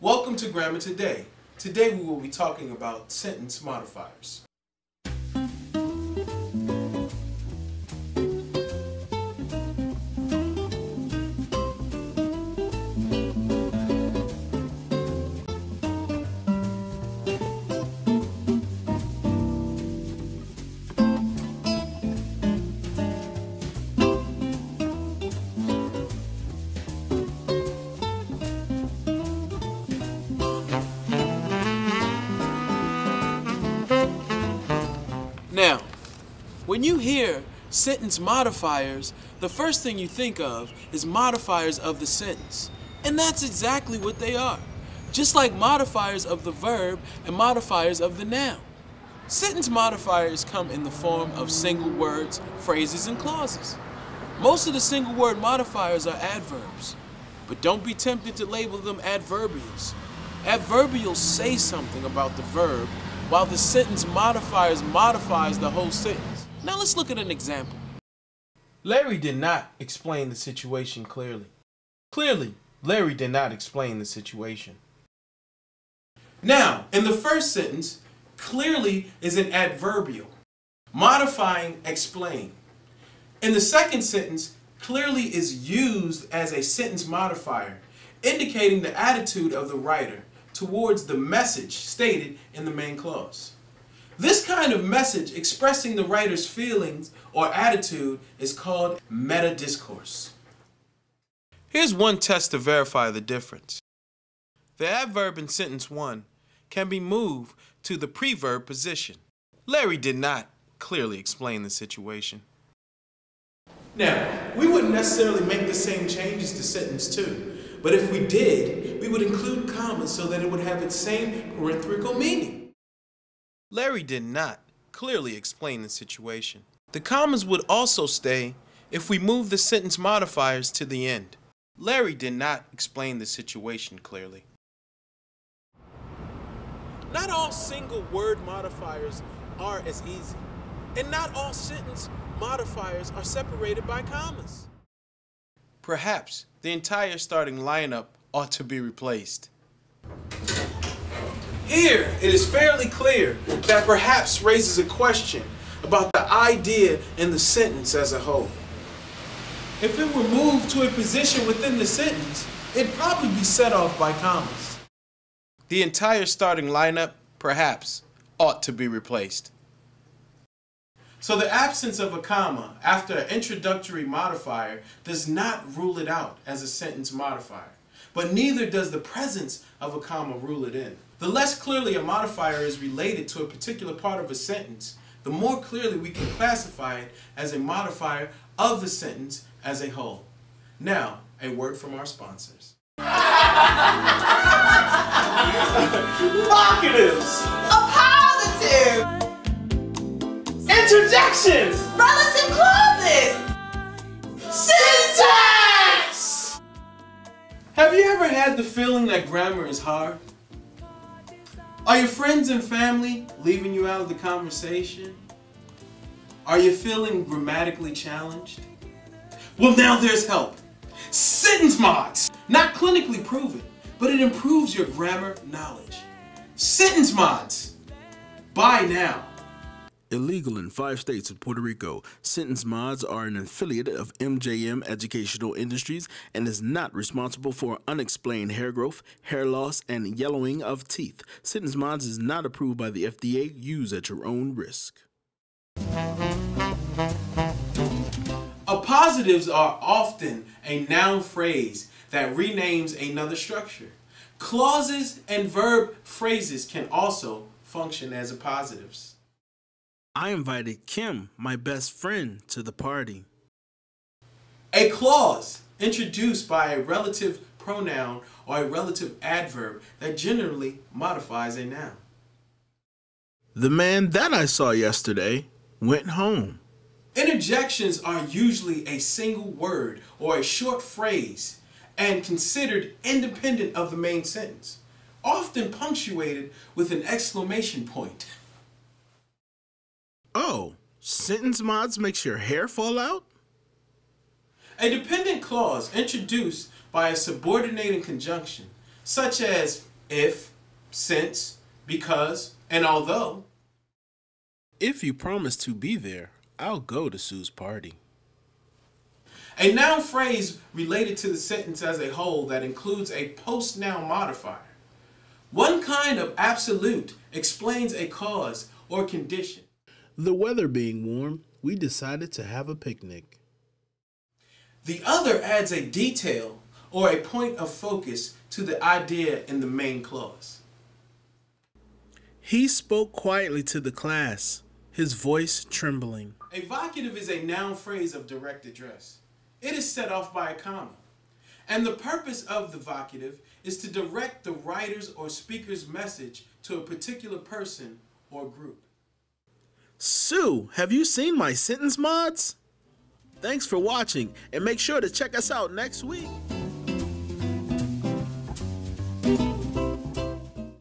Welcome to Grammar Today. Today we will be talking about sentence modifiers. Now, when you hear sentence modifiers, the first thing you think of is modifiers of the sentence. And that's exactly what they are. Just like modifiers of the verb and modifiers of the noun. Sentence modifiers come in the form of single words, phrases, and clauses. Most of the single word modifiers are adverbs. But don't be tempted to label them adverbials. Adverbials say something about the verb, while the sentence modifiers modifies the whole sentence. Now let's look at an example. Larry did not explain the situation clearly. Clearly, Larry did not explain the situation. Now, in the first sentence, clearly is an adverbial, modifying explain. In the second sentence, clearly is used as a sentence modifier, indicating the attitude of the writer towards the message stated in the main clause. This kind of message expressing the writer's feelings or attitude is called meta-discourse. Here's one test to verify the difference. The adverb in sentence 1 can be moved to the preverb position. Larry did not clearly explain the situation. Now, we wouldn't necessarily make the same changes to sentence 2. But if we did, we would include commas so that it would have its same parenthetical meaning. Larry did not clearly explain the situation. The commas would also stay if we move the sentence modifiers to the end. Larry did not explain the situation clearly. Not all single word modifiers are as easy, and not all sentence modifiers are separated by commas. Perhaps the entire starting lineup ought to be replaced. Here, it is fairly clear that perhaps raises a question about the idea in the sentence as a whole. If it were moved to a position within the sentence, it'd probably be set off by commas. The entire starting lineup, perhaps, ought to be replaced. So the absence of a comma after an introductory modifier does not rule it out as a sentence modifier, but neither does the presence of a comma rule it in. The less clearly a modifier is related to a particular part of a sentence, the more clearly we can classify it as a modifier of the sentence as a whole. Now, a word from our sponsors. Vocatives! A positive! Interjections! Relative clauses! Syntax! Have you ever had the feeling that grammar is hard? Are your friends and family leaving you out of the conversation? Are you feeling grammatically challenged? Well, now there's help. Sentence mods! Not clinically proven, but it improves your grammar knowledge. Sentence mods! Buy now. Illegal in 5 states and Puerto Rico, Sentence Mods are an affiliate of MJM Educational Industries and is not responsible for unexplained hair growth, hair loss, and yellowing of teeth. Sentence Mods is not approved by the FDA. Use at your own risk. Appositives are often a noun phrase that renames another structure. Clauses and verb phrases can also function as appositives. I invited Kim, my best friend, to the party. A clause introduced by a relative pronoun or a relative adverb that generally modifies a noun. The man that I saw yesterday went home. Interjections are usually a single word or a short phrase and considered independent of the main sentence, often punctuated with an exclamation point. Oh, Sentence Mods makes your hair fall out? A dependent clause introduced by a subordinating conjunction, such as if, since, because, and although. If you promise to be there, I'll go to Sue's party. A noun phrase related to the sentence as a whole that includes a post-noun modifier. One kind of absolute explains a cause or condition. The weather being warm, we decided to have a picnic. The other adds a detail or a point of focus to the idea in the main clause. He spoke quietly to the class, his voice trembling. A vocative is a noun phrase of direct address. It is set off by a comma. And the purpose of the vocative is to direct the writer's or speaker's message to a particular person or group. Sue, have you seen my sentence mods? Thanks for watching, and make sure to check us out next week.